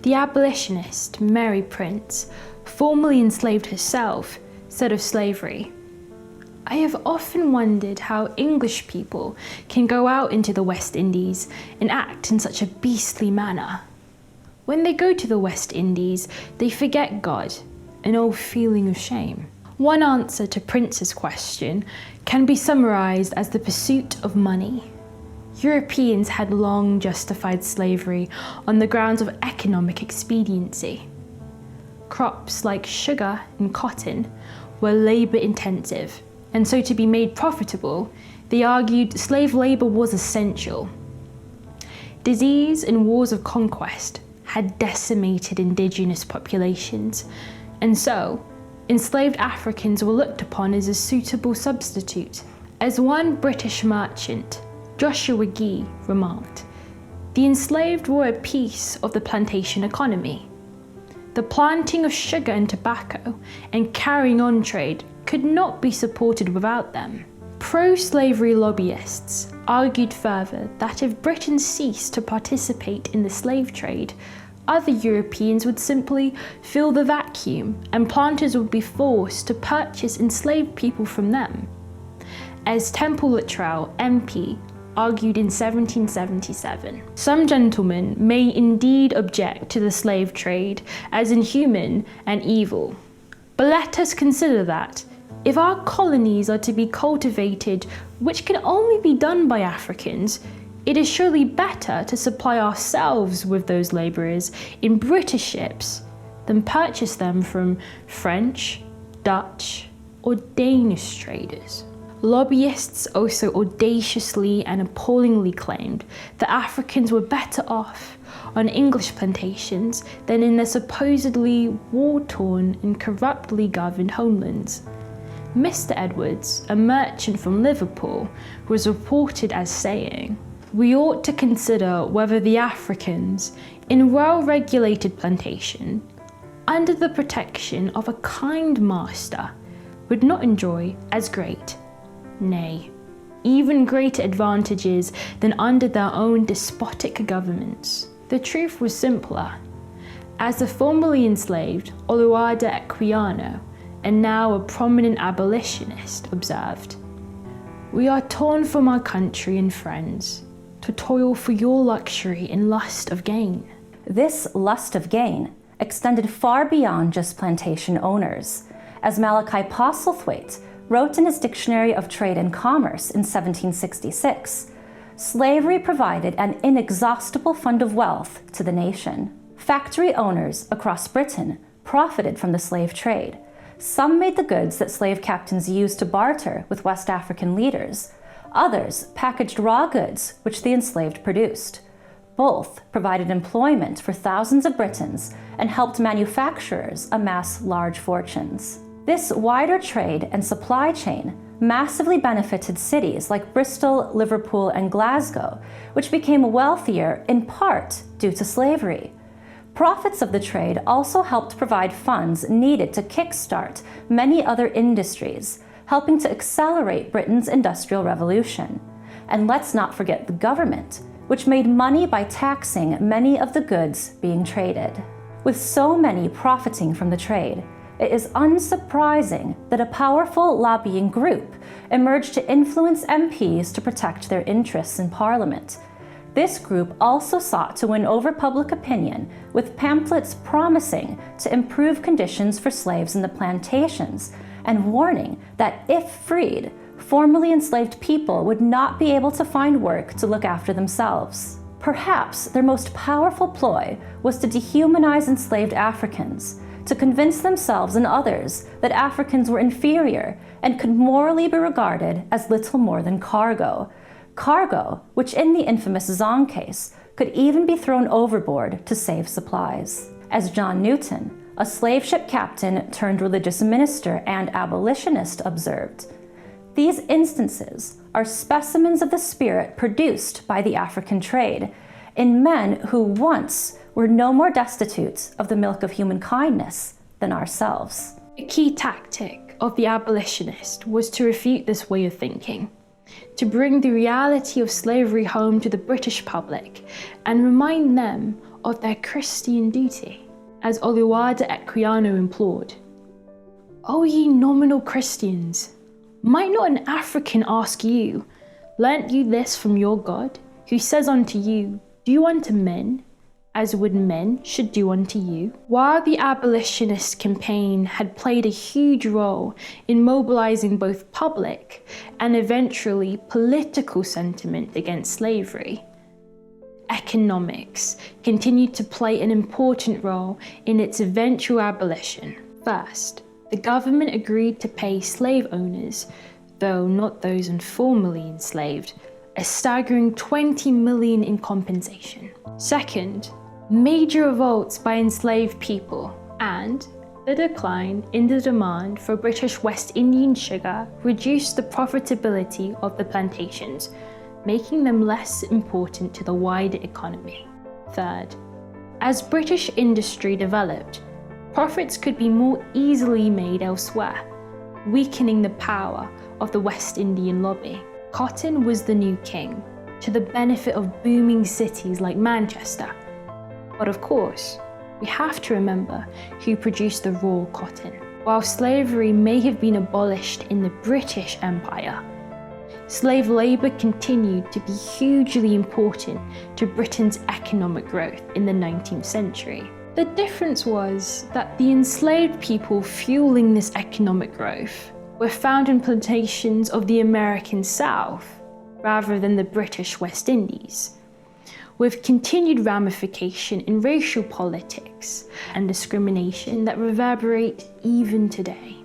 The abolitionist Mary Prince, formerly enslaved herself, said of slavery, "I have often wondered how English people can go out into the West Indies and act in such a beastly manner. When they go to the West Indies, they forget God, an old feeling of shame." One answer to Prince's question can be summarized as the pursuit of money. Europeans had long justified slavery on the grounds of economic expediency. Crops like sugar and cotton were labor-intensive, and so to be made profitable, they argued slave labor was essential. Disease and wars of conquest had decimated indigenous populations, and so enslaved Africans were looked upon as a suitable substitute. As one British merchant, Joshua Gee, remarked, "The enslaved were a piece of the plantation economy. The planting of sugar and tobacco and carrying on trade could not be supported without them." Pro-slavery lobbyists argued further that if Britain ceased to participate in the slave trade, other Europeans would simply fill the vacuum and planters would be forced to purchase enslaved people from them. As Temple Luttrell, MP, argued in 1777, "Some gentlemen may indeed object to the slave trade as inhuman and evil, but let us consider that, if our colonies are to be cultivated, which can only be done by Africans, it is surely better to supply ourselves with those labourers in British ships than purchase them from French, Dutch, or Danish traders." Lobbyists also audaciously and appallingly claimed that Africans were better off on English plantations than in their supposedly war-torn and corruptly governed homelands. Mr. Edwards, a merchant from Liverpool, was reported as saying, "We ought to consider whether the Africans, in well-regulated plantation, under the protection of a kind master, would not enjoy as great, nay, even greater advantages than under their own despotic governments." The truth was simpler. As the formerly enslaved Oluwada Equiano, and now a prominent abolitionist, observed, "We are torn from our country and friends to toil for your luxury and lust of gain." This lust of gain extended far beyond just plantation owners. As Malachi Postlethwaite wrote in his Dictionary of Trade and Commerce in 1766, slavery provided an inexhaustible fund of wealth to the nation. Factory owners across Britain profited from the slave trade. Some made the goods that slave captains used to barter with West African leaders. Others packaged raw goods which the enslaved produced. Both provided employment for thousands of Britons and helped manufacturers amass large fortunes. This wider trade and supply chain massively benefited cities like Bristol, Liverpool, and Glasgow, which became wealthier in part due to slavery. Profits of the trade also helped provide funds needed to kickstart many other industries, helping to accelerate Britain's Industrial Revolution. And let's not forget the government, which made money by taxing many of the goods being traded. With so many profiting from the trade, it is unsurprising that a powerful lobbying group emerged to influence MPs to protect their interests in Parliament. This group also sought to win over public opinion with pamphlets promising to improve conditions for slaves in the plantations and warning that if freed, formerly enslaved people would not be able to find work to look after themselves. Perhaps their most powerful ploy was to dehumanize enslaved Africans, to convince themselves and others that Africans were inferior and could morally be regarded as little more than cargo. Cargo, which in the infamous Zong case, could even be thrown overboard to save supplies. As John Newton, a slave ship captain turned religious minister and abolitionist, observed, "These instances are specimens of the spirit produced by the African trade, in men who once were no more destitute of the milk of human kindness than ourselves." A key tactic of the abolitionist was to refute this way of thinking. to bring the reality of slavery home to the British public and remind them of their Christian duty, as Oluwada Equiano implored. O ye nominal Christians, might not an African ask you, learnt you this from your God, who says unto you, do unto men as would men should do unto you? While the abolitionist campaign had played a huge role in mobilizing both public and eventually political sentiment against slavery, economics continued to play an important role in its eventual abolition. First, the government agreed to pay slave owners, though not those informally enslaved, a staggering $20 million in compensation. Second, major revolts by enslaved people and the decline in the demand for British West Indian sugar reduced the profitability of the plantations, making them less important to the wider economy. Third, as British industry developed, profits could be more easily made elsewhere, weakening the power of the West Indian lobby. Cotton was the new king, to the benefit of booming cities like Manchester. But of course, we have to remember who produced the raw cotton. While slavery may have been abolished in the British Empire, slave labour continued to be hugely important to Britain's economic growth in the 19th century. The difference was that the enslaved people fueling this economic growth were found in plantations of the American South rather than the British West Indies, with continued ramification in racial politics and discrimination that reverberate even today.